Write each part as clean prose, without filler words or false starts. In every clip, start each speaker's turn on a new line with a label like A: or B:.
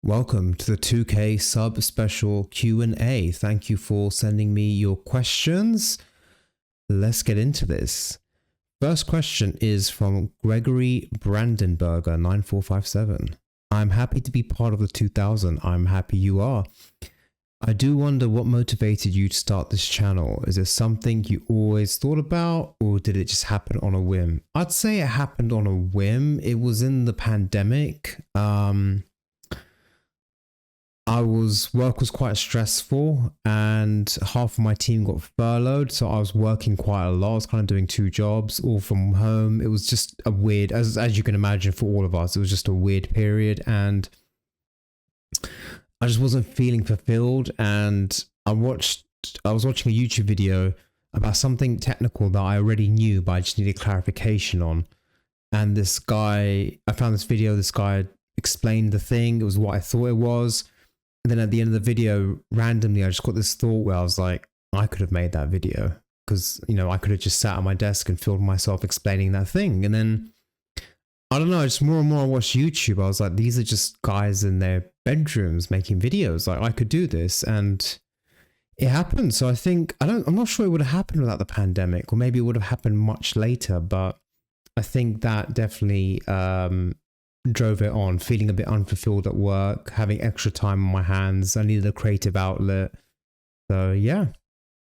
A: Welcome to the 2K sub special Q&A. Thank you for sending me your questions. Let's get into this. First question is from Gregory Brandenberger 9457. I'm happy to be part of the 2000. I'm happy you are. I do wonder what motivated you to start this channel. Is it something you always thought about, or did it just happen on a whim? I'd say it happened on a whim. It was in the pandemic. Work was quite stressful and half of my team got furloughed, so I was working quite a lot. I was kind of doing two jobs all from home. It was just a weird, as you can imagine, for all of us, it was just a weird period, and I just wasn't feeling fulfilled. And I was watching a YouTube video about something technical that I already knew, but I just needed clarification on. And this guy, I found this video, this guy explained the thing. It was what I thought it was. And then at the end of the video, randomly, I just got this thought where I was like, I could have made that video, because, you know, I could have just sat at my desk and filmed myself explaining that thing. And then, I don't know, just more and more I watched YouTube, I was like, these are just guys in their bedrooms making videos. Like, I could do this. And it happened. So I think, I'm not sure it would have happened without the pandemic, or maybe it would have happened much later. But I think that definitely drove it on, feeling a bit unfulfilled at work, having extra time on my hands. I needed a creative outlet. So yeah.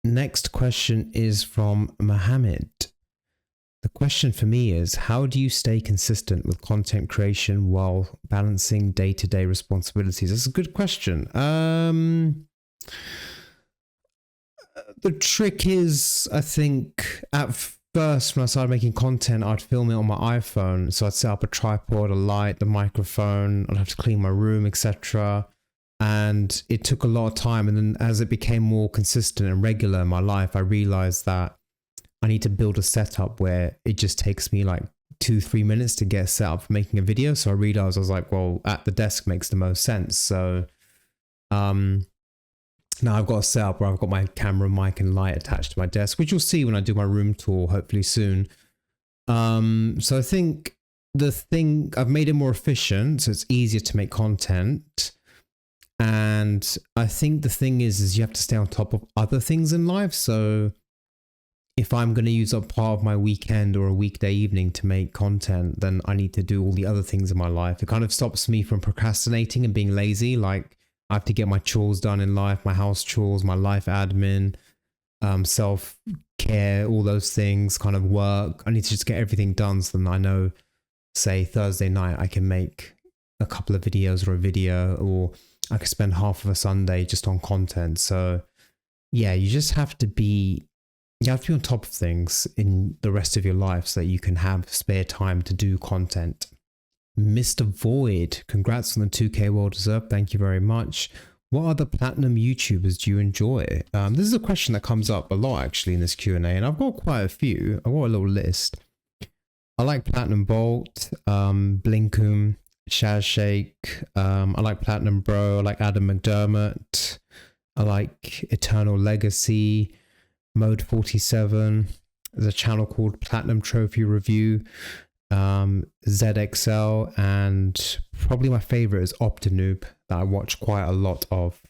A: Next question is from Muhammed. The question for me is, how do you stay consistent with content creation while balancing day-to-day responsibilities? That's a good question. The trick is, I think, at first, when I started making content, I'd film it on my iPhone. So I'd set up a tripod, a light, the microphone. I'd have to clean my room, etc. And it took a lot of time. And then as it became more consistent and regular in my life, I realized that I need to build a setup where it just takes me like 2-3 minutes to get set up for making a video. So I realized, I was like, well, at the desk makes the most sense. So now I've got a setup where I've got my camera, mic and light attached to my desk, which you'll see when I do my room tour, hopefully soon. So I think I've made it more efficient, so it's easier to make content. And I think the thing is you have to stay on top of other things in life. So if I'm going to use up part of my weekend or a weekday evening to make content, then I need to do all the other things in my life. It kind of stops me from procrastinating and being lazy. Like, I have to get my chores done in life, my house chores, my life admin, self-care, all those things, kind of work. I need to just get everything done, so then I know, say, Thursday night, I can make a couple of videos or a video, or I could spend half of a Sunday just on content. So yeah, you just have to be on top of things in the rest of your life so that you can have spare time to do content. Mr. Void, congrats on the 2K, well deserved. Thank you very much. What other platinum YouTubers do you enjoy? This is a question that comes up a lot actually in this Q&A, and I've got quite a few. I've got a little list. I like PlatiumVault, Blinkoom, Schanked. I like Platinum Bro. I like Adam McDermott. I like Eternal Legacy, Mode 47. There's a channel called Platinum Trophy Review. ZXL, and probably my favorite is Optinoob, that I watch quite a lot of.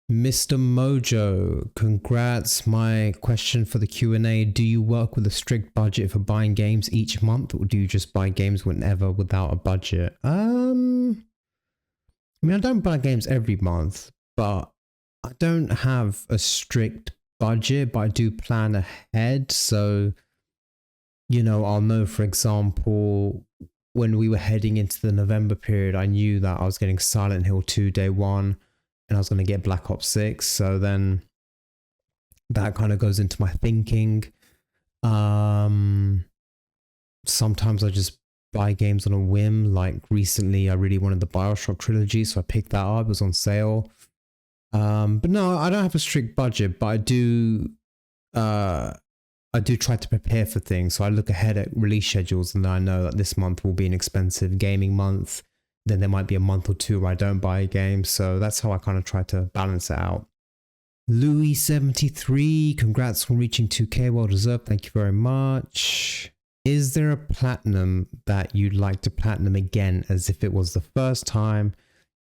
A: Mr. Mojo, congrats. My question for the Q&A, do you work with a strict budget for buying games each month, or do you just buy games whenever without a budget? I mean, I don't buy games every month, but I don't have a strict budget, but I do plan ahead. So, you know, I'll know, for example, when we were heading into the November period, I knew that I was getting Silent Hill 2 day one, and I was going to get Black Ops 6. So then that kind of goes into my thinking. Sometimes I just buy games on a whim. Like recently, I really wanted the BioShock trilogy, so I picked that up. It was on sale. But no, I don't have a strict budget, but I do try to prepare for things. So I look ahead at release schedules, and I know that this month will be an expensive gaming month. Then there might be a month or two where I don't buy a game. So that's how I kind of try to balance it out. Louis73, congrats on reaching 2K, well deserved. Thank you very much. Is there a platinum that you'd like to platinum again as if it was the first time?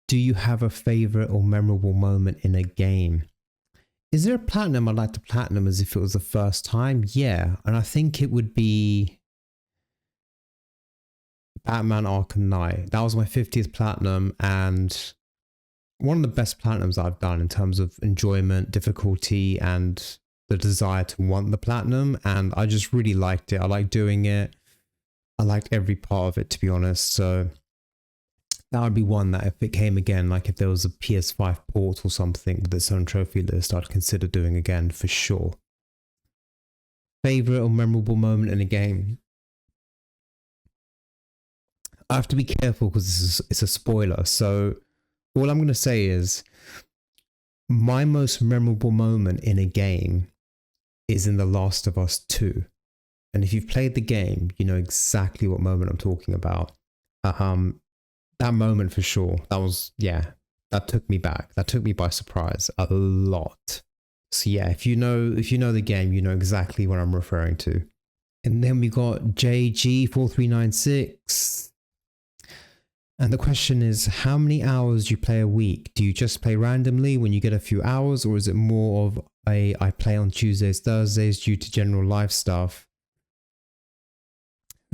A: do you have a favorite or memorable moment in a game? Is there a platinum I'd like to platinum as if it was the first time? Yeah, and I think it would be Batman Arkham Knight. That was my 50th platinum and one of the best platinums I've done in terms of enjoyment, difficulty, and the desire to want the platinum. And I just really liked it. I liked doing it. I liked every part of it, to be honest. So that would be one that if it came again, like if there was a PS5 port or something with its own trophy list, I'd consider doing again for sure. Favorite or memorable moment in a game? I have to be careful because it's a spoiler. So all I'm going to say is my most memorable moment in a game is in The Last of Us 2. And if you've played the game, you know exactly what moment I'm talking about. That moment for sure. That was, yeah, that took me back. That took me by surprise a lot. So yeah, if you know the game, you know exactly what I'm referring to. And then we got JayG4396. And the question is, how many hours do you play a week? Do you just play randomly when you get a few hours, or is it more of I play on Tuesdays, Thursdays due to general life stuff?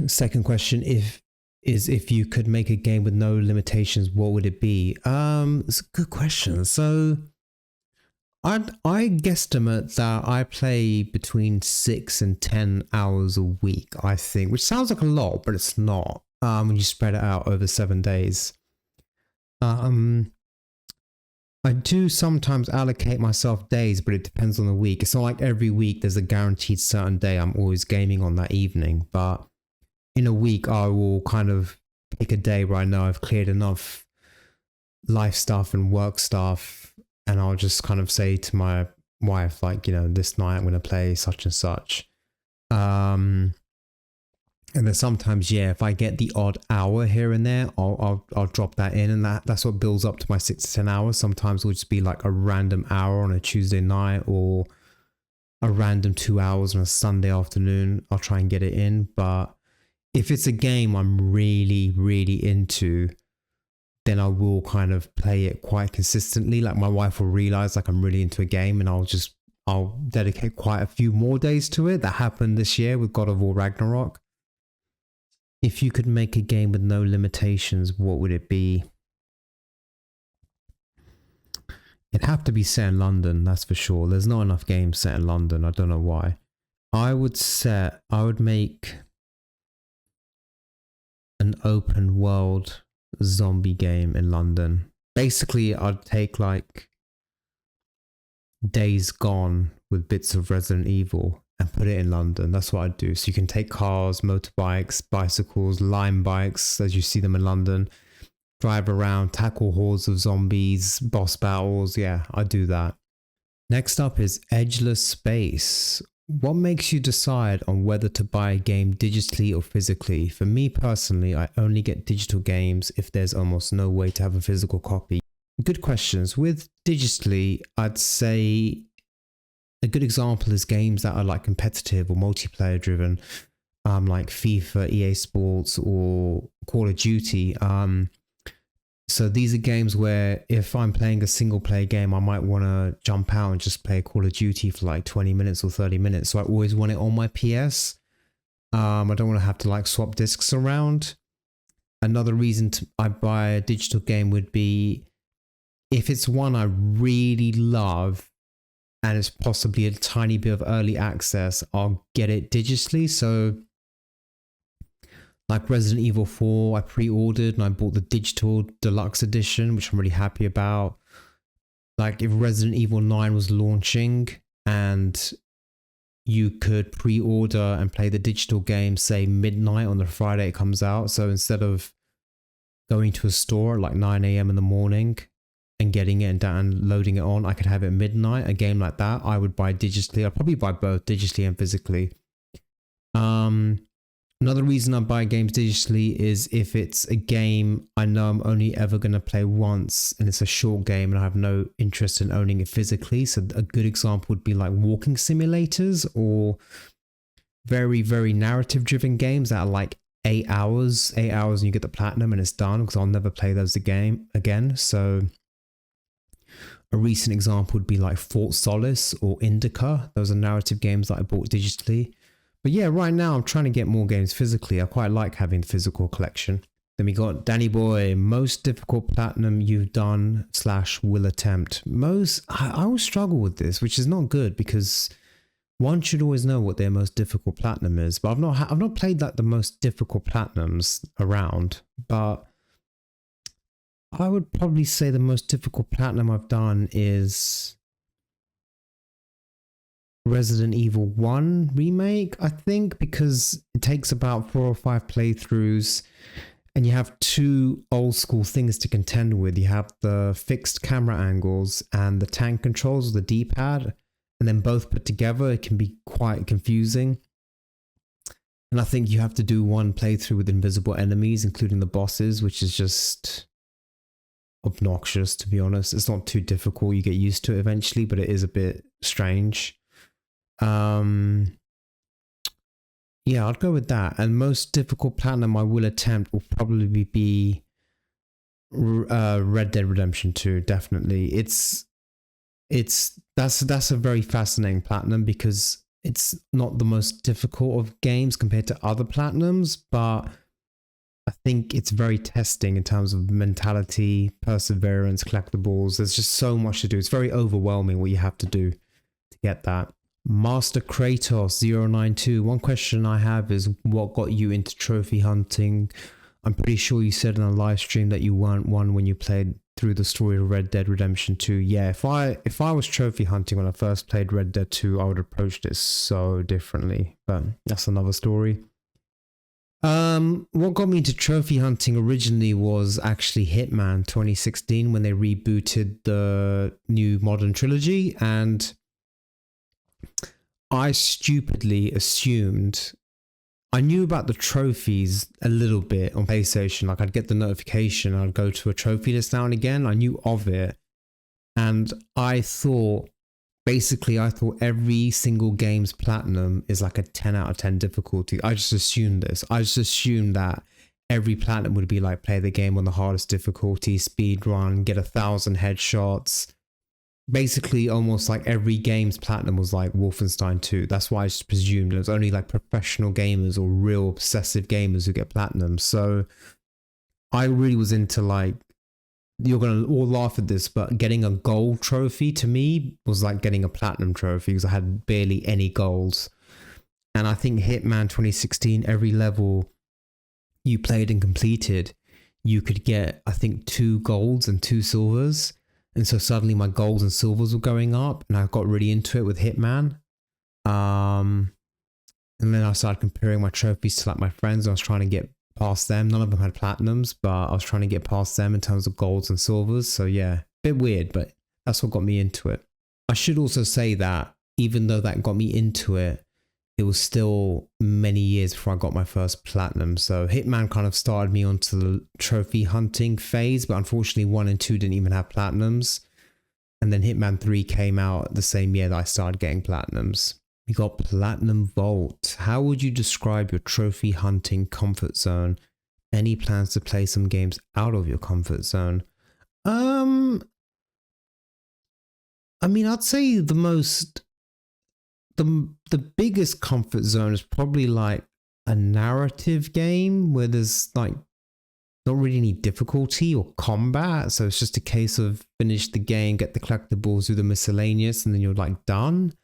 A: Second question, if you could make a game with no limitations, what would it be? It's a good question. So I guesstimate that I play between 6 and 10 hours a week, I think, which sounds like a lot, but it's not when you spread it out over 7 days. I do sometimes allocate myself days, but it depends on the week. It's not like every week there's a guaranteed certain day I'm always gaming on that evening, but in a week, I will kind of pick a day where I know I've cleared enough life stuff and work stuff. And I'll just kind of say to my wife, like, you know, this night I'm going to play such and such. And then sometimes, yeah, if I get the odd hour here and there, I'll drop that in. And that's what builds up to my 6 to 10 hours. Sometimes it'll just be like a random hour on a Tuesday night or a random 2 hours on a Sunday afternoon. I'll try and get it in. But if it's a game I'm really, really into, then I will kind of play it quite consistently. Like my wife will realize like I'm really into a game and I'll dedicate quite a few more days to it. That happened this year with God of War Ragnarok. If you could make a game with no limitations, what would it be? It'd have to be set in London, that's for sure. There's not enough games set in London. I don't know why. I would make an open world zombie game in London. Basically, I'd take like Days Gone with bits of Resident Evil and put it in London. That's what I'd do. So you can take cars, motorbikes, bicycles, lime bikes, as you see them in London, drive around, tackle hordes of zombies, boss battles. Yeah, I'd do that. Next up is Edgeless Space. What makes you decide on whether to buy a game digitally or physically? For me personally, I only get digital games if there's almost no way to have a physical copy. Good questions. With digitally, I'd say a good example is games that are like competitive or multiplayer driven, like FIFA, EA Sports, or Call of Duty. So these are games where if I'm playing a single player game, I might want to jump out and just play Call of Duty for like 20 minutes or 30 minutes. So I always want it on my PS. I don't want to have to like swap discs around. Another reason I buy a digital game would be if it's one I really love and it's possibly a tiny bit of early access, I'll get it digitally. So like Resident Evil 4, I pre-ordered and I bought the digital deluxe edition, which I'm really happy about. Like if Resident Evil 9 was launching and you could pre-order and play the digital game, say midnight on the Friday it comes out. So instead of going to a store at like 9 a.m. in the morning and getting it and downloading it on, I could have it at midnight. A game like that, I would buy digitally. I'd probably buy both digitally and physically. Another reason I buy games digitally is if it's a game I know I'm only ever going to play once and it's a short game and I have no interest in owning it physically. So a good example would be like walking simulators or very, very narrative driven games that are like 8 hours and you get the platinum and it's done, because I'll never play those again. So a recent example would be like Fort Solace or Indica. Those are narrative games that I bought digitally. But yeah, right now I'm trying to get more games physically. I quite like having the physical collection. Then we got DxnnyBoyy, most difficult platinum you've done / will attempt. I always struggle with this, which is not good, because one should always know what their most difficult platinum is. But I've not played like the most difficult platinums around, but I would probably say the most difficult platinum I've done is Resident Evil 1 remake, I think, because it takes about 4 or 5 playthroughs and you have 2 old school things to contend with. You have the fixed camera angles and the tank controls with the D-pad, and then both put together, it can be quite confusing. And I think you have to do 1 playthrough with invisible enemies, including the bosses, which is just obnoxious, to be honest. It's not too difficult. You get used to it eventually, but it is a bit strange. Yeah, I'd go with that. And most difficult platinum I will attempt will probably be Red Dead Redemption 2. Definitely. That's a very fascinating platinum, because it's not the most difficult of games compared to other platinums, but I think it's very testing in terms of mentality, perseverance, collectibles. There's just so much to do. It's very overwhelming what you have to do to get that. Master Kratos 092. One question I have is, what got you into trophy hunting? I'm pretty sure you said in a live stream that you weren't one when you played through the story of Red Dead Redemption 2. Yeah, if I was trophy hunting when I first played Red Dead 2, I would have approached it so differently, but that's another story. What got me into trophy hunting originally was actually Hitman 2016, when they rebooted the new modern trilogy, and I stupidly assumed I knew about the trophies a little bit on PlayStation. Like, I'd get the notification, I'd go to a trophy list now and again. I knew of it, and I thought every single game's platinum is like a 10 out of 10 difficulty. I just assumed this. I just assumed that every platinum would be like, play the game on the hardest difficulty, speed run, get 1,000 headshots. Basically, almost like every game's platinum was like Wolfenstein 2. That's why I just presumed it was only like professional gamers or real obsessive gamers who get platinum. So I really was into, like, you're going to all laugh at this, but getting a gold trophy to me was like getting a platinum trophy, because I had barely any golds. And I think Hitman 2016, every level you played and completed, you could get, I think, 2 golds and 2 silvers. And so suddenly my golds and silvers were going up, and I got really into it with Hitman. And then I started comparing my trophies to like my friends. I was trying to get past them. None of them had platinums, but I was trying to get past them in terms of golds and silvers. So yeah, a bit weird, but that's what got me into it. I should also say that even though that got me into it, it was still many years before I got my first platinum. So Hitman kind of started me onto the trophy hunting phase, but unfortunately 1 and 2 didn't even have platinums. And then Hitman 3 came out the same year that I started getting platinums. We got PlatiumVault. How would you describe your trophy hunting comfort zone? Any plans to play some games out of your comfort zone? I mean, I'd say the biggest comfort zone is probably like a narrative game where there's like not really any difficulty or combat. So it's just a case of finish the game, get the collectibles, do the miscellaneous, and then you're like done.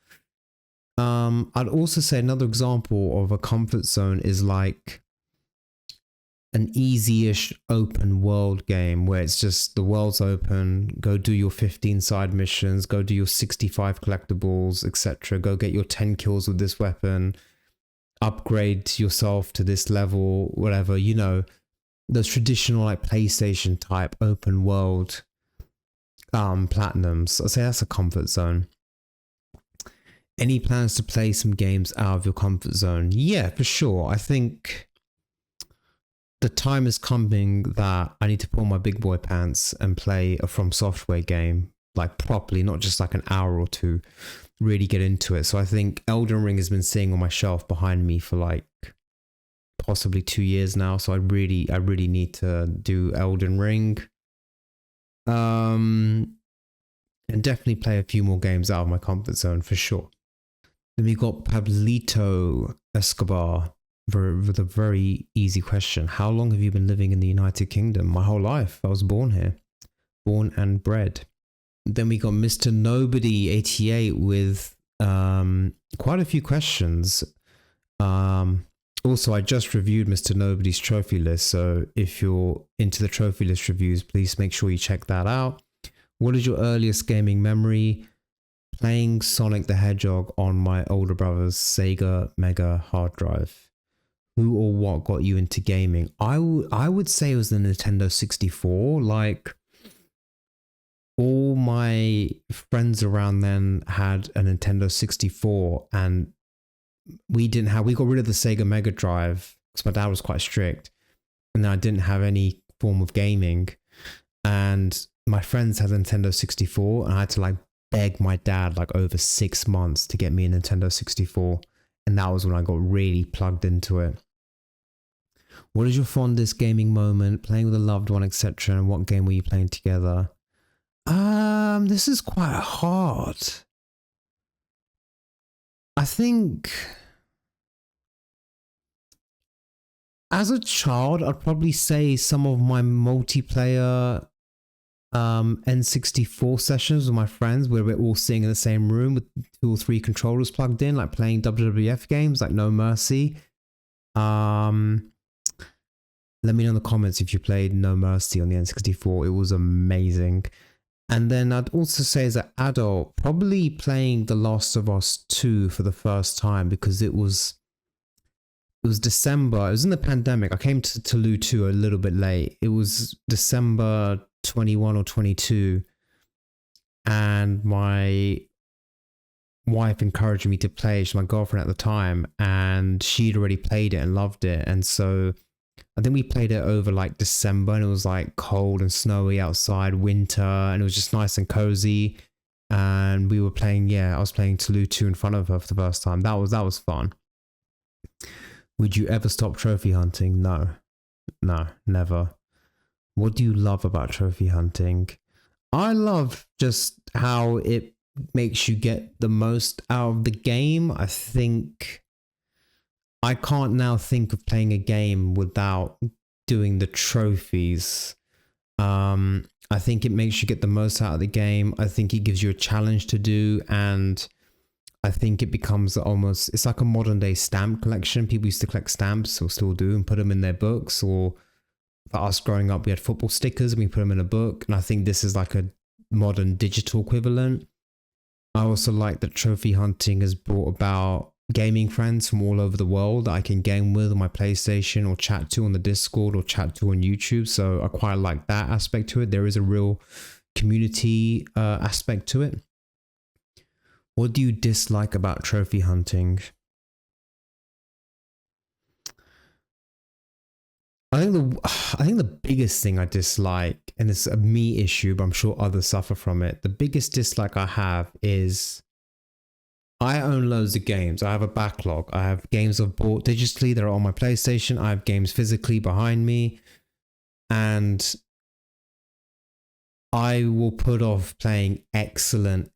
A: I'd also say another example of a comfort zone is like an easy-ish open world game where it's just the world's open, go do your 15 side missions, go do your 65 collectibles, etc. Go get your 10 kills with this weapon, upgrade yourself to this level, whatever, you know, those traditional like PlayStation type open world platinums. I'd say that's a comfort zone. Any plans to play some games out of your comfort zone? Yeah, for sure. I think the time is coming that I need to pull my big boy pants and play a From Software game, like properly, not just like an hour or two, really get into it. So I think Elden Ring has been sitting on my shelf behind me for like possibly 2 years now. So I really need to do Elden Ring. And definitely play a few more games out of my comfort zone for sure. Then we got Pablito Escoba with a very easy question. How long have you been living in the United Kingdom? My whole life. I was born here. Born and bred. Then we got Mr. Nobody 88 with quite a few questions. Also, I just reviewed Mr. Nobody's trophy list. So if you're into the trophy list reviews, please make sure you check that out. What is your earliest gaming memory? Playing Sonic the Hedgehog on my older brother's Sega Mega hard drive. Who or what got you into gaming? I would say it was the Nintendo 64. Like, all my friends around then had a Nintendo 64, and we got rid of the Sega Mega Drive because my dad was quite strict, and I didn't have any form of gaming. And my friends had a Nintendo 64, and I had to like beg my dad like over 6 months to get me a Nintendo 64. And that was when I got really plugged into it. What is your fondest gaming moment, playing with a loved one, etc.? And what game were you playing together? This is quite hard. I think as a child, I'd probably say some of my multiplayer N64 sessions with my friends where we're all sitting in the same room with 2 or 3 controllers plugged in, like playing WWF games like No Mercy. Let me know in the comments if you played No Mercy on the N64. It was amazing. And then I'd also say as an adult, probably playing The Last of Us 2 for the first time, because it was December. It was in the pandemic. I came to Toulouse 2 a little bit late. It was December 21 or 22. And my wife encouraged me to play. She's my girlfriend at the time. And she'd already played it and loved it. And so I think we played it over like December, and it was like cold and snowy outside, winter, and it was just nice and cozy. And we were playing, I was playing Toulouse 2 in front of her for the first time. That was fun. Would you ever stop trophy hunting? No, never. What do you love about trophy hunting? I love just how it makes you get the most out of the game. I think I can't now think of playing a game without doing the trophies. I think it makes you get the most out of the game. I think it gives you a challenge to do, and I think it becomes it's like a modern day stamp collection. People used to collect stamps, or still do, and put them in their books. Or for us growing up, we had football stickers and we put them in a book. And I think this is like a modern digital equivalent. I also like that trophy hunting has brought about gaming friends from all over the world that I can game with on my PlayStation, or chat to on the Discord, or chat to on YouTube. So I quite like that aspect to it. There is a real community aspect to it. What do you dislike about trophy hunting? I think the biggest thing I dislike, and it's a me issue, but I'm sure others suffer from it. The biggest dislike I have is I own loads of games. I have a backlog. I have games I've bought digitally that are on my PlayStation. I have games physically behind me. And I will put off playing excellent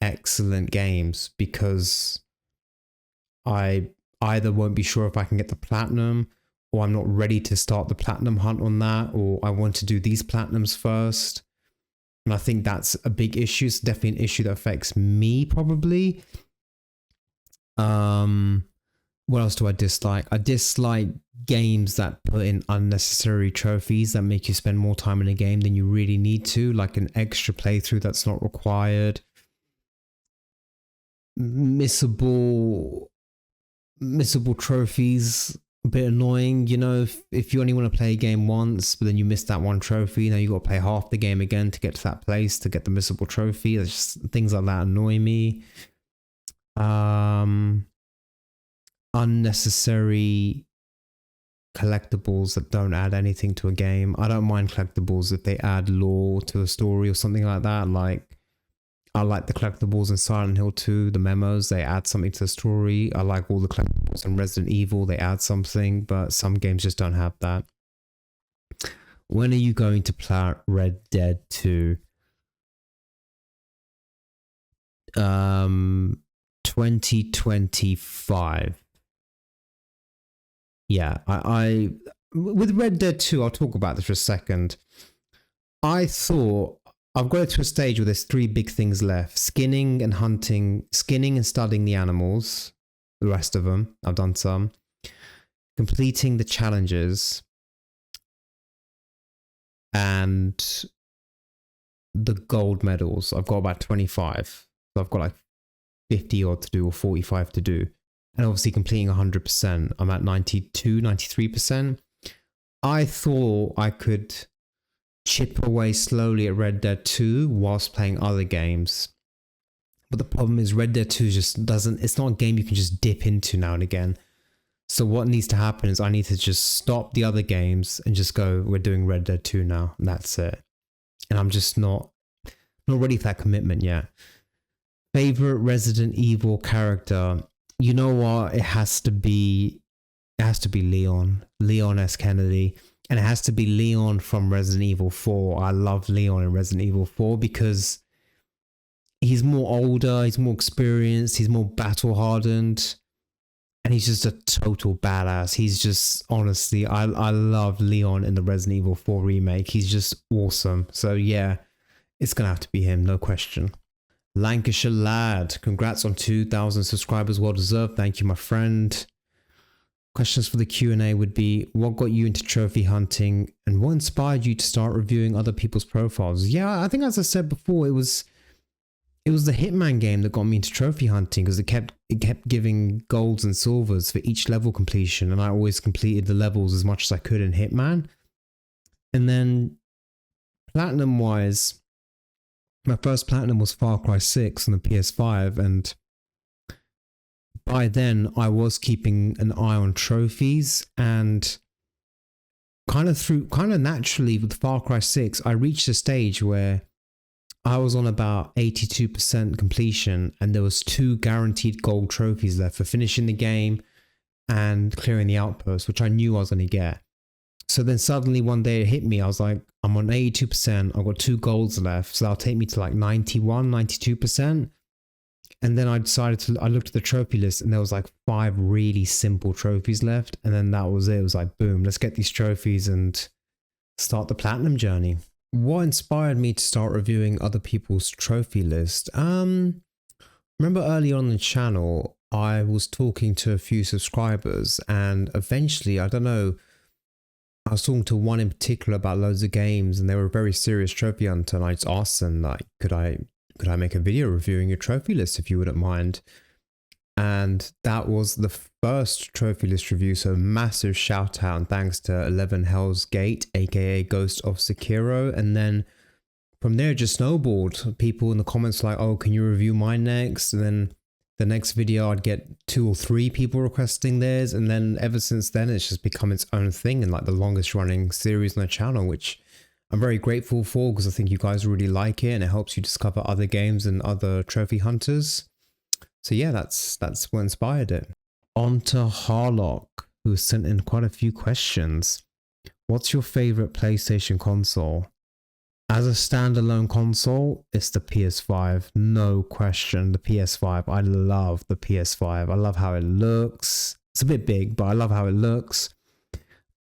A: games because I either won't be sure if I can get the platinum, or I'm not ready to start the platinum hunt on that, or I want to do these platinums first. And I think that's a big issue. It's definitely an issue that affects me probably. What else do I dislike? I dislike games that put in unnecessary trophies that make you spend more time in a game than you really need to, like an extra playthrough that's not required. Missable trophies, a bit annoying. You know, if you only want to play a game once, but then you missed that one trophy, now you got to play half the game again to get to that place to get the missable trophy. There's just things like that annoy me. Unnecessary collectibles that don't add anything to a game. I don't mind collectibles if they add lore to a story or something like that. Like, I like the collectibles in Silent Hill 2, the memos, they add something to the story. I like all the collectibles suppose in Resident Evil they add something, but some games just don't have that. When are you going to play Red Dead 2? 2025. Yeah, I with Red Dead 2, I'll talk about this for a second. I thought I've got to a stage where there's 3 big things left: skinning and hunting, skinning and studying the animals. The rest of them, I've done some. Completing the challenges and the gold medals. I've got about 25. So I've got like 50 odd to do or 45 to do. And obviously completing 100%. I'm at 92, 93%. I thought I could chip away slowly at Red Dead 2 whilst playing other games. But the problem is Red Dead 2 just doesn't, it's not a game you can just dip into now and again. So what needs to happen is I need to just stop the other games and just go, we're doing Red Dead 2 now, and that's it. And I'm just not ready for that commitment yet. Favorite Resident Evil character? You know what? It has to be Leon S. Kennedy, and it has to be Leon from Resident Evil 4. I love Leon in Resident Evil 4 because he's more older, he's more experienced, he's more battle hardened, and he's just a total badass. He's just, honestly, I love Leon in the Resident Evil 4 remake. He's just awesome. So yeah, it's gonna have to be him, no question. Lancashire Lad, congrats on 2,000 subscribers, well deserved. Thank you, my friend. Questions for the Q&A would be, what got you into trophy hunting and what inspired you to start reviewing other people's profiles? Yeah, I think as I said before, it was the Hitman game that got me into trophy hunting because it kept giving golds and silvers for each level completion, and I always completed the levels as much as I could in Hitman. And then platinum wise, my first platinum was Far Cry 6 on the PS5, and by then I was keeping an eye on trophies, and kind of naturally with Far Cry 6 I reached a stage where I was on about 82% completion, and there was 2 guaranteed gold trophies left for finishing the game and clearing the outpost, which I knew I was going to get. So then suddenly one day it hit me. I was like, I'm on 82%. I've got 2 golds left. So that'll take me to like 91, 92%. And then I looked at the trophy list and there was like 5 really simple trophies left. And then that was it. It was like, boom, let's get these trophies and start the platinum journey. What inspired me to start reviewing other people's trophy list? Remember early on the channel, I was talking to a few subscribers, and eventually, I don't know, I was talking to one in particular about loads of games, and they were a very serious trophy hunter, and I just asked them, like, could I make a video reviewing your trophy list if you wouldn't mind? And that was the first trophy list review, so massive shout out and thanks to 11 Hell's Gate, aka Ghost of Sekiro. And then from there it just snowballed. People in the comments like, oh, can you review mine next? And then the next video I'd get 2 or 3 people requesting theirs, and then ever since then it's just become its own thing and like the longest running series on the channel, which I'm very grateful for because I think you guys really like it and it helps you discover other games and other trophy hunters. So yeah, that's what inspired it. On to Harlock, who sent in quite a few questions. What's your favorite PlayStation console? As a standalone console, it's the PS5, no question. The PS5, I love the PS5. I love how it looks. It's a bit big, but I love how it looks.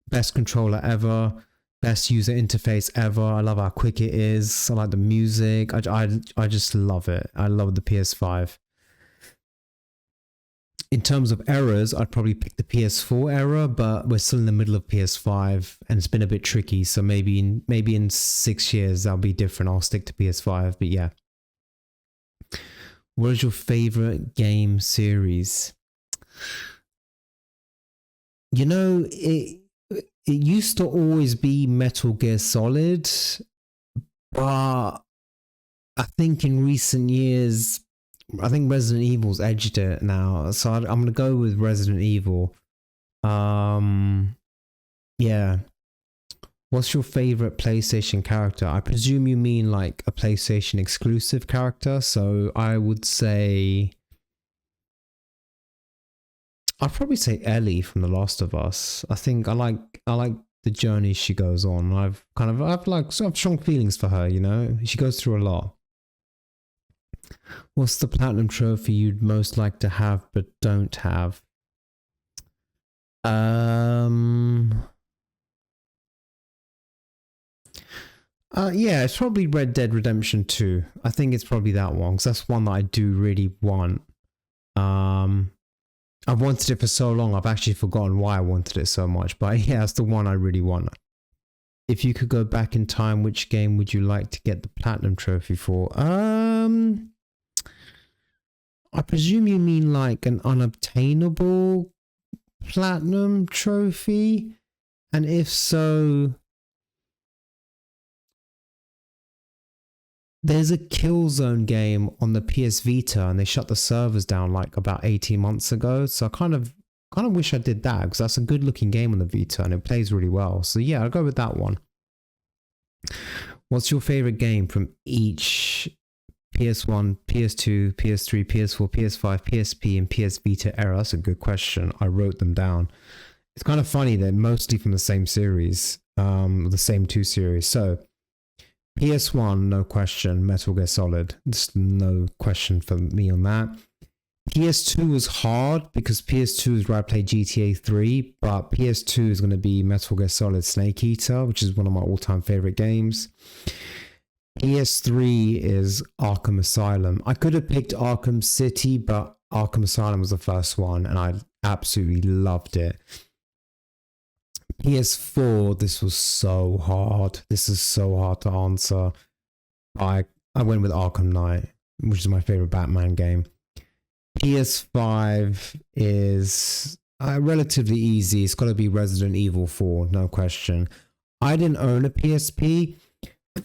A: Best controller ever. Best user interface ever. I love how quick it is. I like the music. I just love it. I love the PS5. In terms of errors, I'd probably pick the PS4 era, but we're still in the middle of PS5 and it's been a bit tricky. So maybe in 6 years that'll be different. I'll stick to PS5, but yeah. What is your favorite game series? You know, it used to always be Metal Gear Solid, but I think in recent years, I think Resident Evil's edged it now, so I'm gonna go with Resident Evil. Yeah. What's your favorite PlayStation character? I presume you mean like a PlayStation exclusive character, so I would say I'd probably say Ellie from The Last of Us. I think I like the journey she goes on. I've like sort of strong feelings for her, you know. She goes through a lot. What's the platinum trophy you'd most like to have but don't have? Yeah, it's probably Red Dead Redemption 2. I think it's probably that one because that's one that I do really want. I've wanted it for so long, I've actually forgotten why I wanted it so much. But yeah, that's the one I really want. If you could go back in time, which game would you like to get the platinum trophy for? I presume you mean like an unobtainable platinum trophy, and if so, there's a Killzone game on the PS Vita and they shut the servers down like about 18 months ago, so I kind of wish I did that because that's a good looking game on the Vita and it plays really well. So yeah, I'll go with that one. What's your favorite game from each PS1, PS2, PS3, PS4, PS5, PSP, and PS Vita era? That's a good question. I wrote them down. It's kind of funny, they're mostly from the same series, the same two series. So PS1, no question, Metal Gear Solid. Just no question for me on that. PS2 was hard because PS2 is where I played GTA 3, but PS2 is going to be Metal Gear Solid Snake Eater, which is one of my all-time favorite games. PS3 is Arkham Asylum. I could have picked Arkham City, but Arkham Asylum was the first one, and I absolutely loved it. PS4, this was so hard. This is so hard to answer. I went with Arkham Knight, which is my favorite Batman game. PS5 is relatively easy. It's got to be Resident Evil 4, no question. I didn't own a PSP,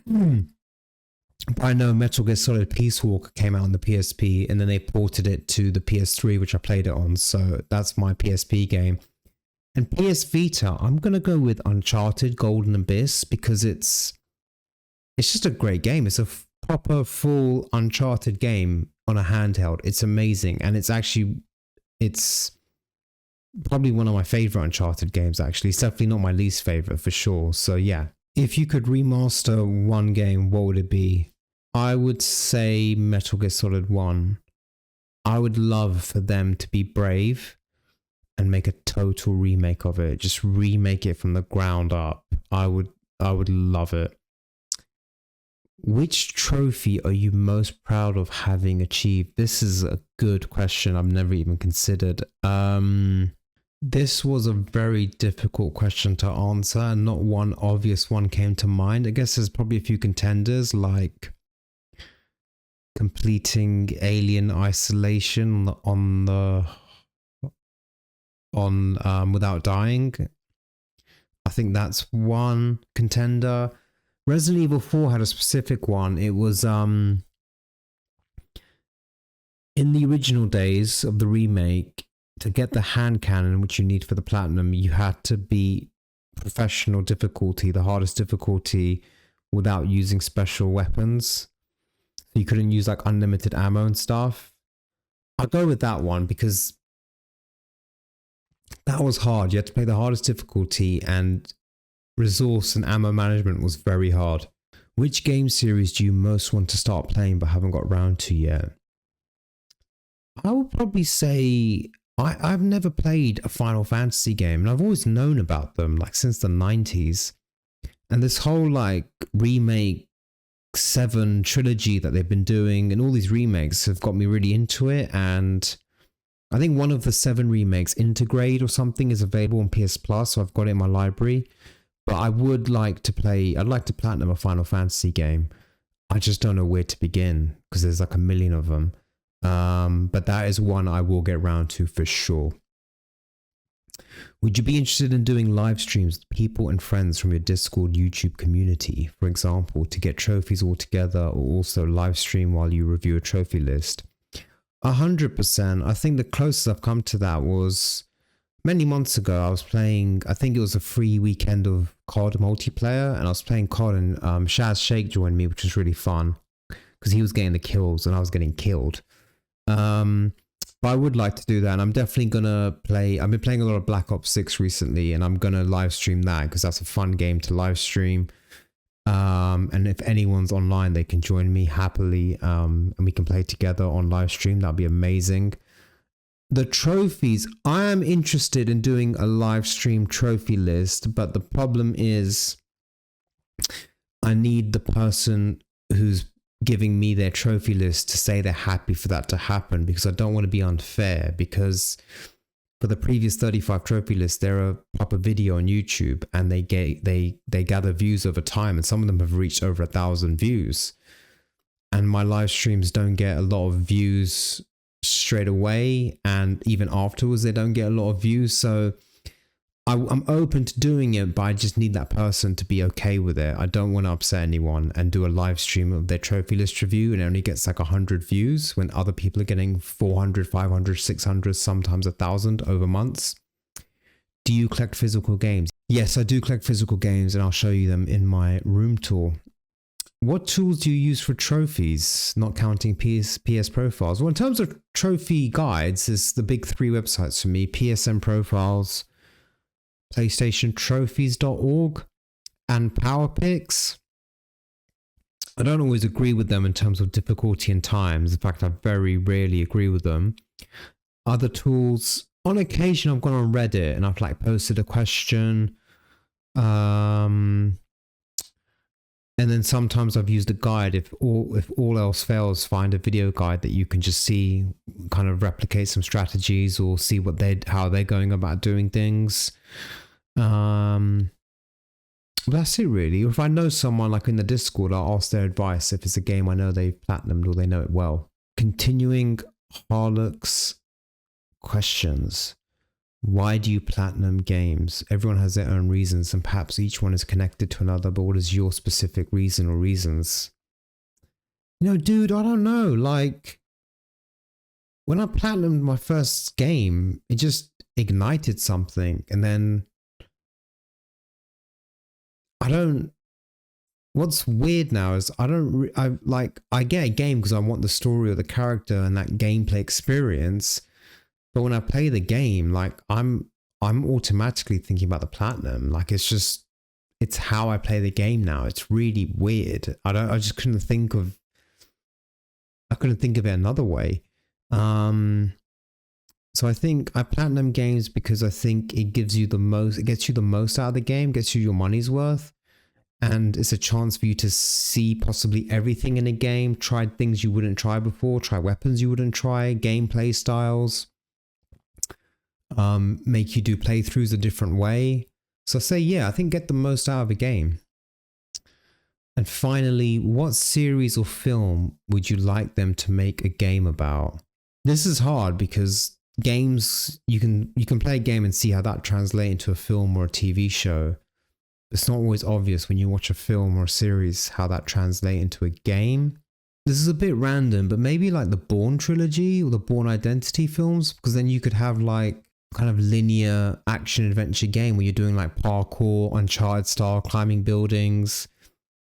A: but I know Metal Gear Solid Peace Walker came out on the PSP, and then they ported it to the PS3, which I played it on. So that's my PSP game. And PS Vita, I'm going to go with Uncharted Golden Abyss because it's just a great game. It's a proper full Uncharted game on a handheld. It's amazing. And it's probably one of my favorite Uncharted games, actually. It's definitely not my least favorite for sure. So yeah, if you could remaster one game, what would it be? I would say Metal Gear Solid 1. I would love for them to be brave and make a total remake of it. Just remake it from the ground up. I would love it. Which trophy are you most proud of having achieved? This is a good question I've never even considered. This was a very difficult question to answer, and not one obvious one came to mind. I guess there's probably a few contenders, like completing Alien Isolation on Without Dying. I think that's one contender. Resident Evil 4 had a specific one. It was in the original days of the remake, to get the hand cannon, which you need for the platinum, you had to be professional difficulty, the hardest difficulty, without using special weapons. So you couldn't use like unlimited ammo and stuff. I'll go with that one because that was hard. You had to play the hardest difficulty, and resource and ammo management was very hard. Which game series do you most want to start playing but haven't got around to yet? I would probably say I've never played a Final Fantasy game, and I've always known about them like since the 90s. And this whole like remake 7 trilogy that they've been doing, and all these remakes have got me really into it. And I think one of the 7 remakes, Intergrade or something, is available on PS Plus, so I've got it in my library. But I'd like to platinum a Final Fantasy game. I just don't know where to begin because there's like a million of them. But that is one I will get around to for sure. Would you be interested in doing live streams with people and friends from your Discord YouTube community, for example, to get trophies all together, or also live stream while you review a trophy list? 100%. I think the closest I've come to that was many months ago. I was playing, I think it was a free weekend of COD multiplayer, and I was playing COD, and Shake joined me, which was really fun because he was getting the kills and I was getting killed. But I would like to do that, and I'm definitely gonna play. I've been playing a lot of Black Ops 6 recently, and I'm gonna live stream that because that's a fun game to live stream. And if anyone's online, they can join me happily, and we can play together on live stream. That'd be amazing. The trophies, I am interested in doing a live stream trophy list, but the problem is I need the person who's giving me their trophy list to say they're happy for that to happen, because I don't want to be unfair, because for the previous 35 trophy lists, they're a proper video on YouTube, and they gather views over time, and some of them have reached over 1,000 views, and my live streams don't get a lot of views straight away, and even afterwards they don't get a lot of views. So I'm open to doing it, but I just need that person to be okay with it. I don't want to upset anyone and do a live stream of their trophy list review and it only gets like 100 views when other people are getting 400, 500, 600, sometimes 1,000 over months. Do you collect physical games? Yes, I do collect physical games, and I'll show you them in my room tour. What tools do you use for trophies, not counting PS profiles? Well, in terms of trophy guides, there's the big 3 websites for me: PSN Profiles, PlayStationTrophies.org, and PowerPix. I don't always agree with them in terms of difficulty and times. In fact, I very rarely agree with them. Other tools, on occasion I've gone on Reddit and I've like posted a question. And then sometimes I've used a guide. If all else fails, find a video guide that you can just see, kind of replicate some strategies or see how they're going about doing things. But that's it really. Or if I know someone like in the Discord, I'll ask their advice if it's a game I know they've platinumed or they know it well. Continuing Harlock's questions. Why do you platinum games? Everyone has their own reasons, and perhaps each one is connected to another, but what is your specific reason or reasons? You know, dude, I don't know. Like, when I platinumed my first game, it just ignited something, and then what's weird now is I get a game because I want the story or the character and that gameplay experience. But when I play the game, like I'm automatically thinking about the platinum. Like it's how I play the game now. It's really weird. I just couldn't think of it another way. So I think I platinum games because I think it gets you the most out of the game, gets you your money's worth. And it's a chance for you to see possibly everything in a game, try things you wouldn't try before, try weapons you wouldn't try, gameplay styles. Make you do playthroughs a different way. So I say, yeah, I think get the most out of a game. And finally, what series or film would you like them to make a game about? This is hard because games, you can play a game and see how that translates into a film or a TV show. It's not always obvious when you watch a film or a series how that translates into a game. This is a bit random, but maybe like the Bourne trilogy or the Bourne Identity films, because then you could have like kind of linear action adventure game where you're doing like parkour, Uncharted style, climbing buildings.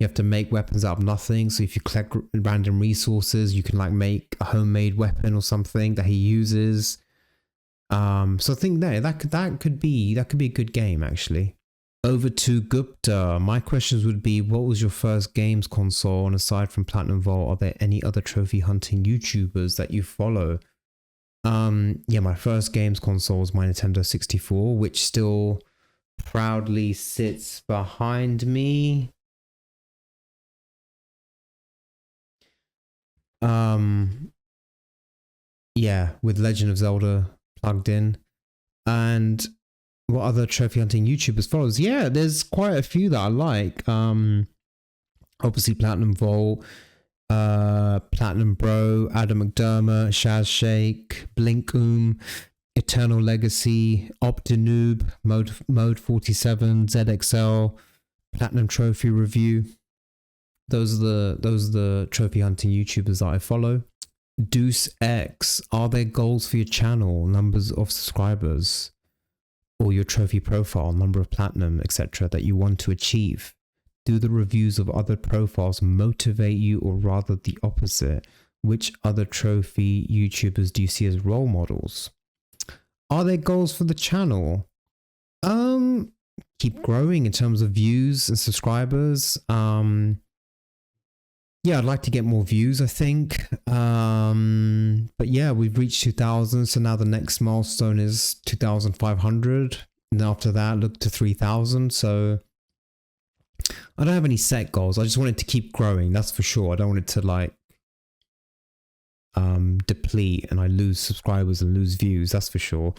A: You have to make weapons out of nothing. So if you collect random resources, you can like make a homemade weapon or something that he uses. So I think that could be a good game actually. Over to Goopter. My questions would be, what was your first games console? And aside from PlatiumVault, are there any other trophy hunting YouTubers that you follow? Yeah, my first games console was my Nintendo 64, which still proudly sits behind me. Yeah, with Legend of Zelda plugged in. And what other trophy hunting YouTubers follows? Yeah, there's quite a few that I like. Obviously PlatiumVault, Platinum Bro, Adam McDermott, Shaz Shake, Blinkoom, Eternal Legacy, Optinoob, Mode 47, ZXL, Platinum Trophy Review. Those are the trophy hunting YouTubers that I follow. DEUSX, are there goals for your channel, numbers of subscribers, or your trophy profile, number of platinum, etc. that you want to achieve? Do the reviews of other profiles motivate you, or rather the opposite? which other trophy YouTubers do you see as role models? Are there goals for the channel? Keep growing in terms of views and subscribers. Yeah, I'd like to get more views, I think. But yeah, we've reached 2,000. So now the next milestone is 2,500. And after that, look to 3,000. So I don't have any set goals. I just want it to keep growing. That's for sure. I don't want it to like deplete and I lose subscribers and lose views. That's for sure.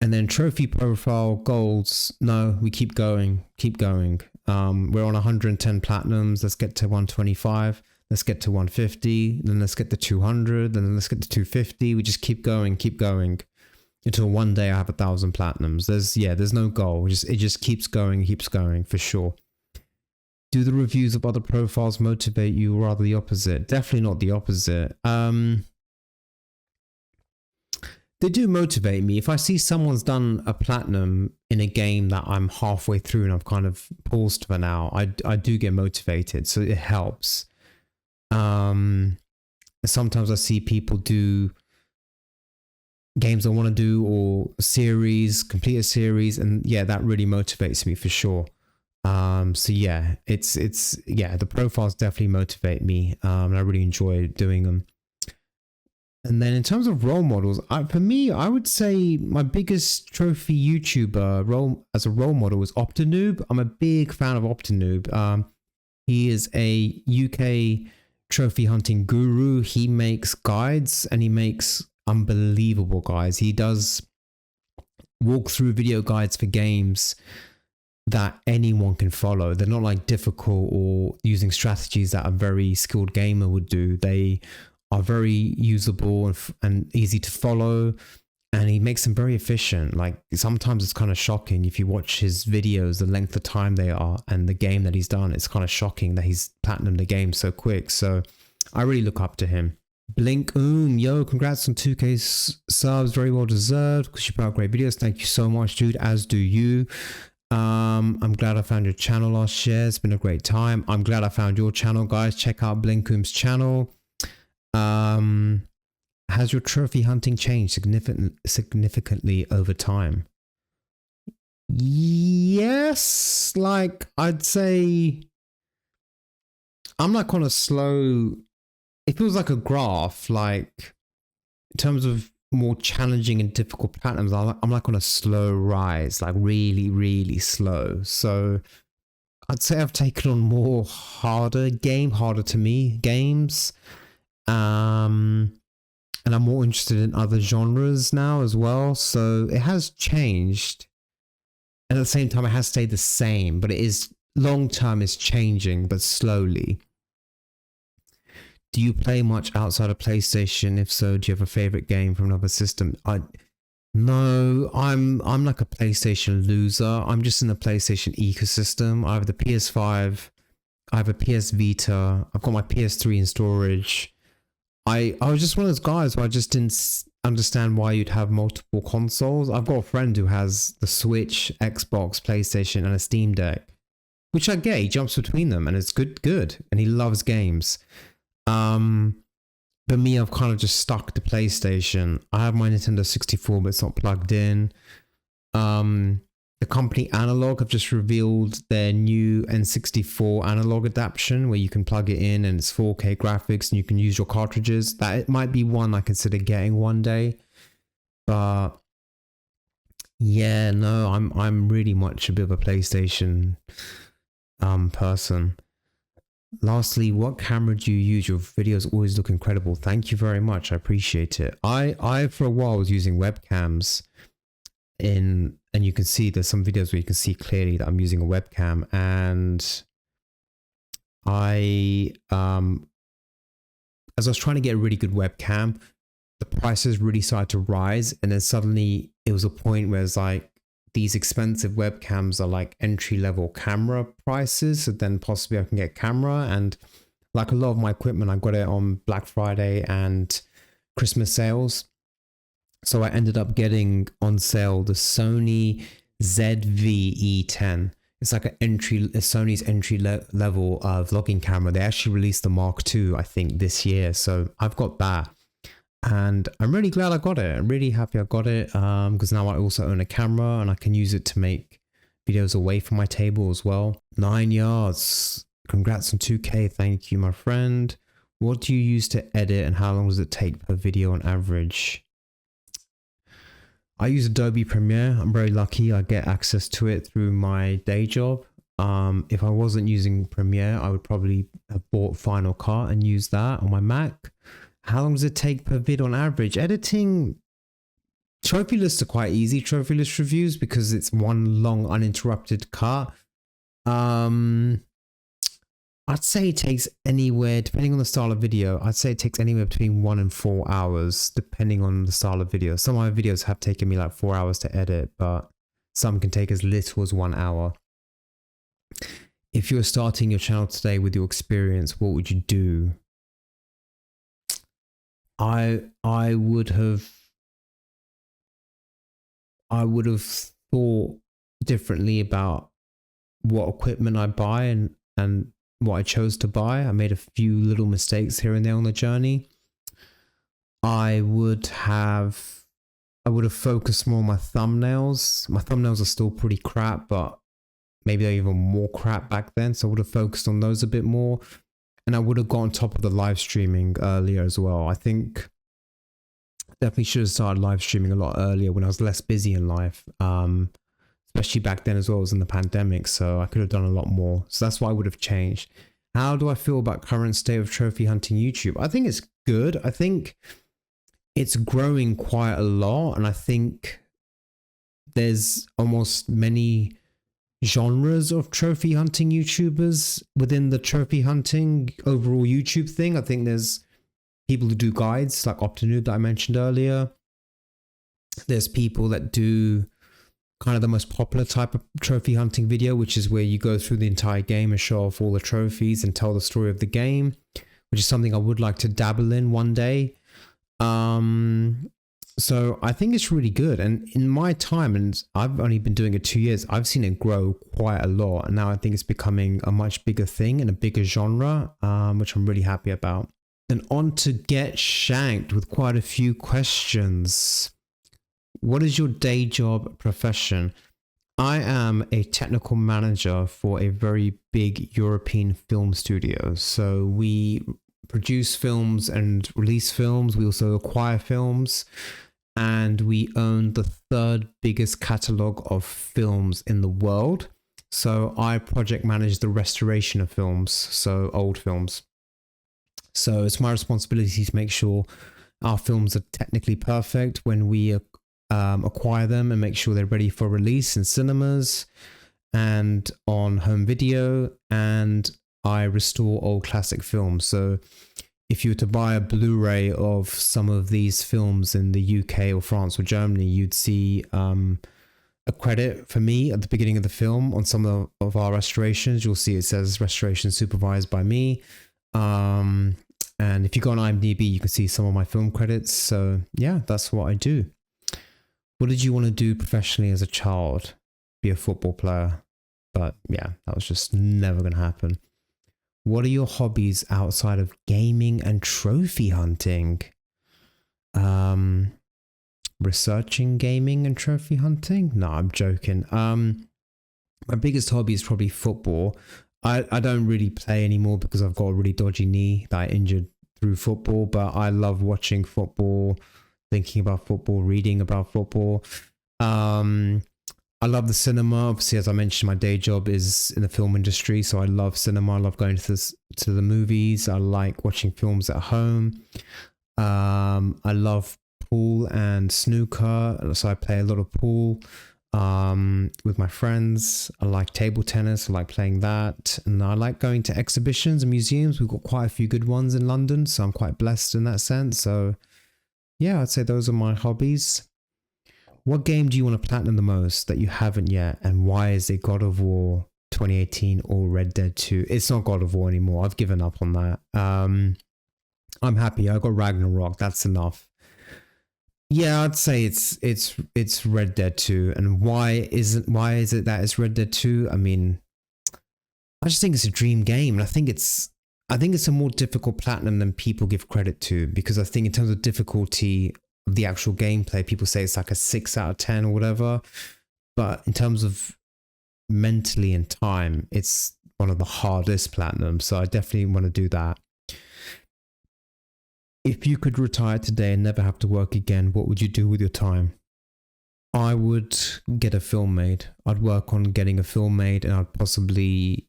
A: And then trophy profile goals. No, we keep going. Keep going. We're on 110 platinums. Let's get to 125. Let's get to 150. Then let's get to 200. Then let's get to 250. We just keep going until one day I have 1,000 platinums. There's no goal. It just keeps going for sure. Do the reviews of other profiles motivate you, or rather the opposite? Definitely not the opposite. They do motivate me. If I see someone's done a platinum in a game that I'm halfway through and I've kind of paused for now, I do get motivated. So it helps. Sometimes I see people do games I want to do or complete a series. And yeah, that really motivates me for sure. So yeah, the profiles definitely motivate me. And I really enjoy doing them. And then in terms of role models, for me, I would say my biggest trophy YouTuber as a role model is Optinoob. I'm a big fan of Optinoob. He is a UK trophy hunting guru. He makes guides and he makes unbelievable guides. He does walkthrough video guides for games that anyone can follow. They're not like difficult or using strategies that a very skilled gamer would do. They are very usable and easy to follow, and he makes them very efficient. Like sometimes it's kind of shocking if you watch his videos, the length of time they are and the game that he's done. It's kind of shocking that he's platinumed the game so quick. So I really look up to him. Blinkoom, yo, congrats on 2K subs, very well deserved because you put out great videos. Thank you so much, dude, as do you. I'm glad I found your channel last year. It's been a great time. I'm glad I found your channel, guys. Check out Blinkoom's channel. Has your trophy hunting changed significantly over time? Yes, like I'd say I'm like on a slow, it feels like a graph, like in terms of more challenging and difficult platinums, I'm like on a slow rise, like really, really slow. So I'd say I've taken on more harder to me games. And I'm more interested in other genres now as well. So it has changed. And at the same time, it has stayed the same, but it is long term is changing, but slowly. Do you play much outside of PlayStation? If so, do you have a favorite game from another system? No, I'm like a PlayStation loser. I'm just in the PlayStation ecosystem. I have the PS5, I have a PS Vita, I've got my PS3 in storage. I was just one of those guys where I just didn't understand why you'd have multiple consoles. I've got a friend who has the Switch, Xbox, PlayStation, and a Steam Deck, which I get. He jumps between them, and it's good, and he loves games. But me, I've kind of just stuck to PlayStation. I have my Nintendo 64, but it's not plugged in. The company Analog have just revealed their new N64 analog adaptation where you can plug it in and it's 4K graphics and you can use your cartridges. That it might be one I consider getting one day. But yeah, no, I'm really much a bit of a PlayStation person. Lastly, what camera do you use? Your videos always look incredible. Thank you very much. I appreciate it. I for a while was using webcams and you can see there's some videos where you can see clearly that I'm using a webcam, and as I was trying to get a really good webcam, the prices really started to rise, and then suddenly it was a point where it's like these expensive webcams are like entry-level camera prices, so then possibly I can get camera. And like a lot of my equipment, I got it on Black Friday and Christmas sales. So I ended up getting on sale the Sony ZV-E10. it's like a Sony's entry level vlogging camera. They actually released the Mark II, I think, this year. So I've got that. And I'm really glad I got it. I'm really happy I got it because now I also own a camera and I can use it to make videos away from my table as well. 9 yards. Congrats on 2K. Thank you, my friend. What do you use to edit and how long does it take per video on average? I use Adobe Premiere. I'm very lucky. I get access to it through my day job. If I wasn't using Premiere, I would probably have bought Final Cut and used that on my Mac. How long does it take per vid on average? Editing, trophy lists are quite easy, trophy list reviews, because it's one long uninterrupted cut. I'd say it takes anywhere, depending on the style of video, I'd say it takes anywhere between 1 and 4 hours, depending on the style of video. Some of my videos have taken me like 4 hours to edit, but some can take as little as 1 hour. If you're starting your channel today with your experience, what would you do? I would have thought differently about what equipment I buy and what I chose to buy. I made a few little mistakes here and there on the journey. I would have focused more on my thumbnails. My thumbnails are still pretty crap, but maybe they're even more crap back then. So I would have focused on those a bit more. And I would have got on top of the live streaming earlier as well. I think definitely should have started live streaming a lot earlier when I was less busy in life. Especially back then as well as in the pandemic. So I could have done a lot more. So that's what I would have changed. How do I feel about current state of trophy hunting YouTube? I think it's good. I think it's growing quite a lot. And I think there's almost many genres of trophy hunting YouTubers within the trophy hunting overall YouTube thing. I think there's people who do guides like Optinoob that I mentioned earlier. There's people that do kind of the most popular type of trophy hunting video, which is where you go through the entire game and show off all the trophies and tell the story of the game, which is something I would like to dabble in one day. So I think it's really good. And in my time, and I've only been doing it 2 years, I've seen it grow quite a lot. And now I think it's becoming a much bigger thing and a bigger genre, which I'm really happy about. And on to Get Shanked with quite a few questions. What is your day job profession? I am a technical manager for a very big European film studio. So we produce films and release films. We also acquire films. And we own the 3rd biggest catalog of films in the world. So I project manage the restoration of films, so old films. So it's my responsibility to make sure our films are technically perfect when we acquire them and make sure they're ready for release in cinemas and on home video. And I restore old classic films. So if you were to buy a Blu-ray of some of these films in the UK or France or Germany, you'd see a credit for me at the beginning of the film on some of our restorations. You'll see it says restoration supervised by me. And if you go on IMDb, you can see some of my film credits. So yeah, that's what I do. What did you want to do professionally as a child? Be a football player. But yeah, that was just never going to happen. What are your hobbies outside of gaming and trophy hunting? Researching gaming and trophy hunting? No, I'm joking. My biggest hobby is probably football. I don't really play anymore because I've got a really dodgy knee that I injured through football, but I love watching football, thinking about football, reading about football. I love the cinema. Obviously, as I mentioned, my day job is in the film industry, so I love cinema. I love going to the movies. I like watching films at home. I love pool and snooker, so I play a lot of pool with my friends. I like table tennis. I like playing that, and I like going to exhibitions and museums. We've got quite a few good ones in London, so I'm quite blessed in that sense. So yeah, I'd say those are my hobbies. What game do you want to platinum the most that you haven't yet? And why is it God of War 2018 or Red Dead 2? It's not God of War anymore. I've given up on that. I'm happy. I got Ragnarok. That's enough. Yeah, I'd say it's Red Dead 2. And why is it that it's Red Dead 2? I mean, I just think it's a dream game, and I think it's a more difficult platinum than people give credit to, because I think in terms of difficulty of the actual gameplay, people say it's like a 6 out of 10 or whatever. But in terms of mentally and time, it's one of the hardest platinums. So I definitely want to do that. If you could retire today and never have to work again, what would you do with your time? I would get a film made. I'd work on getting a film made, and I'd possibly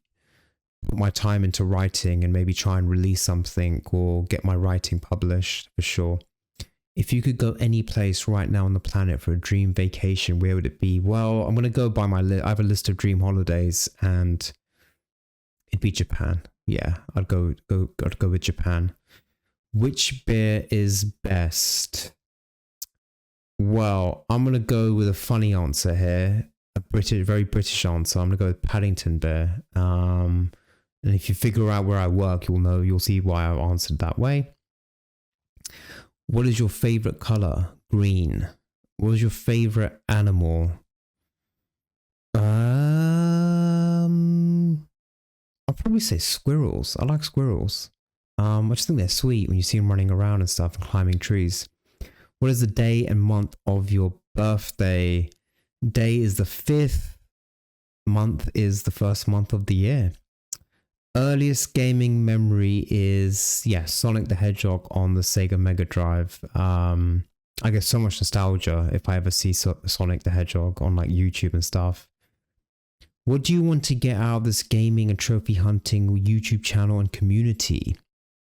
A: put my time into writing and maybe try and release something or get my writing published for sure. If you could go any place right now on the planet for a dream vacation, where would it be? Well, I'm going to go by my list. I have a list of dream holidays, and it'd be Japan. Yeah, I'd go with Japan. Which beer is best? Well, I'm going to go with a funny answer here. Very British answer. I'm going to go with Paddington beer. And if you figure out where I work, you'll see why I answered that way. What is your favorite color? Green. What is your favorite animal? I'll probably say squirrels. I like squirrels. I just think they're sweet when you see them running around and stuff and climbing trees. What is the day and month of your birthday? Day is the 5th. Month is the first month of the year. Earliest gaming memory is, yeah, Sonic the Hedgehog on the Sega Mega Drive. I get so much nostalgia if I ever see Sonic the Hedgehog on like YouTube and stuff. What do you want to get out of this gaming and trophy hunting YouTube channel and community?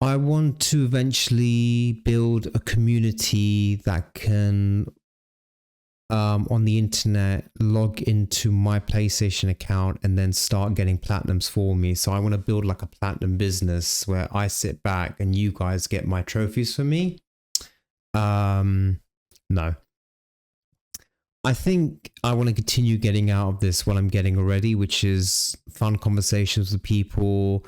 A: I want to eventually build a community that can, on the internet, log into my PlayStation account and then start getting platinums for me. So I want to build like a platinum business where I sit back and you guys get my trophies for me. No. I think I want to continue getting out of this what I'm getting already, which is fun conversations with people.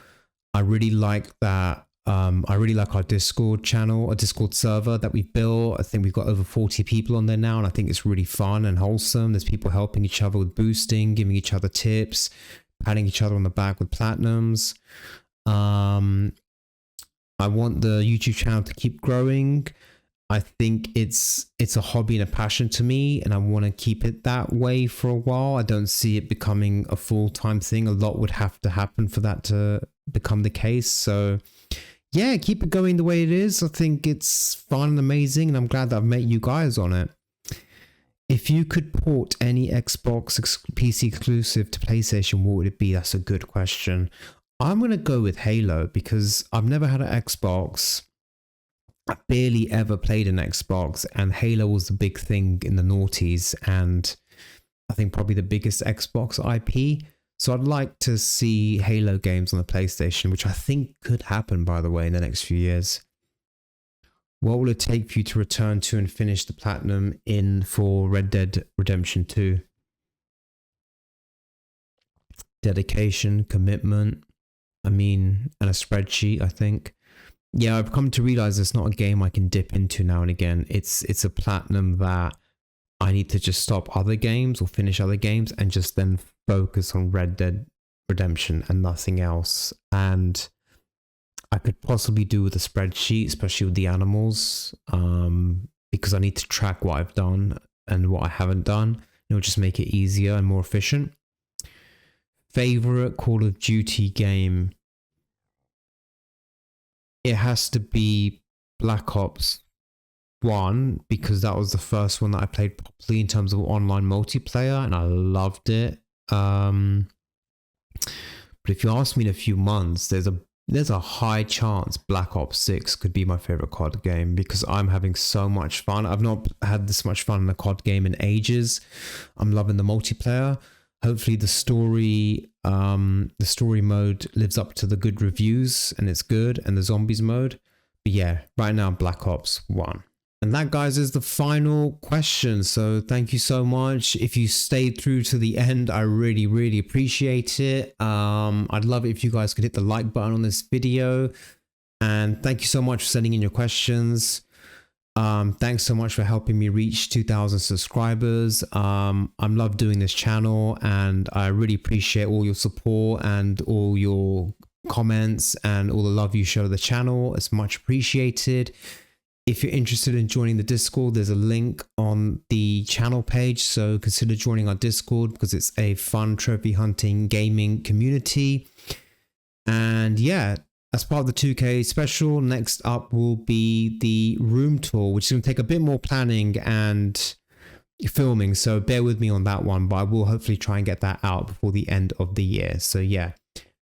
A: I really like that. I really like our Discord channel, a Discord server that we've built. I think we've got over 40 people on there now, and I think it's really fun and wholesome. There's people helping each other with boosting, giving each other tips, patting each other on the back with platinums. I want the YouTube channel to keep growing. I think it's a hobby and a passion to me, and I want to keep it that way for a while. I don't see it becoming a full-time thing. A lot would have to happen for that to become the case. So yeah, keep it going the way it is. I think it's fun and amazing, and I'm glad that I've met you guys on it. If you could port any Xbox PC exclusive to PlayStation, what would it be? That's a good question. I'm going to go with Halo because I've never had an Xbox. I barely ever played an Xbox, and Halo was the big thing in the noughties, and I think probably the biggest Xbox IP. So I'd like to see Halo games on the PlayStation, which I think could happen, by the way, in the next few years. What will it take for you to return to and finish the platinum for Red Dead Redemption 2? Dedication, commitment, and a spreadsheet, I think. Yeah, I've come to realize it's not a game I can dip into now and again. It's a platinum that I need to just stop other games or finish other games and just then focus on Red Dead Redemption and nothing else. And I could possibly do with a spreadsheet, especially with the animals, because I need to track what I've done and what I haven't done. It'll just make it easier and more efficient. Favorite Call of Duty game? It has to be Black Ops 1, because that was the first one that I played properly in terms of online multiplayer, and I loved it. But if you ask me in a few months, there's a high chance Black Ops 6 could be my favorite COD game, because I'm having so much fun. I've not had this much fun in a COD game in ages. I'm loving the multiplayer. Hopefully the story mode lives up to the good reviews and it's good, and the zombies mode. But yeah, right now Black Ops 1. And that, guys, is the final question. So thank you so much. If you stayed through to the end, I really, really appreciate it. I'd love it if you guys could hit the like button on this video. And thank you so much for sending in your questions. Thanks so much for helping me reach 2,000 subscribers. I'm love doing this channel, and I really appreciate all your support and all your comments and all the love you show the channel. It's much appreciated. If you're interested in joining the Discord, there's a link on the channel page, so consider joining our Discord because it's a fun trophy hunting gaming community. And yeah, as part of the 2K special, next up will be the room tour, which is going to take a bit more planning and filming, so bear with me on that one, but I will hopefully try and get that out before the end of the year. So yeah,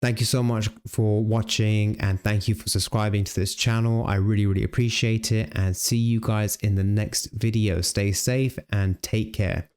A: thank you so much for watching, and thank you for subscribing to this channel. I really appreciate it, and see you guys in the next video. Stay safe and take care.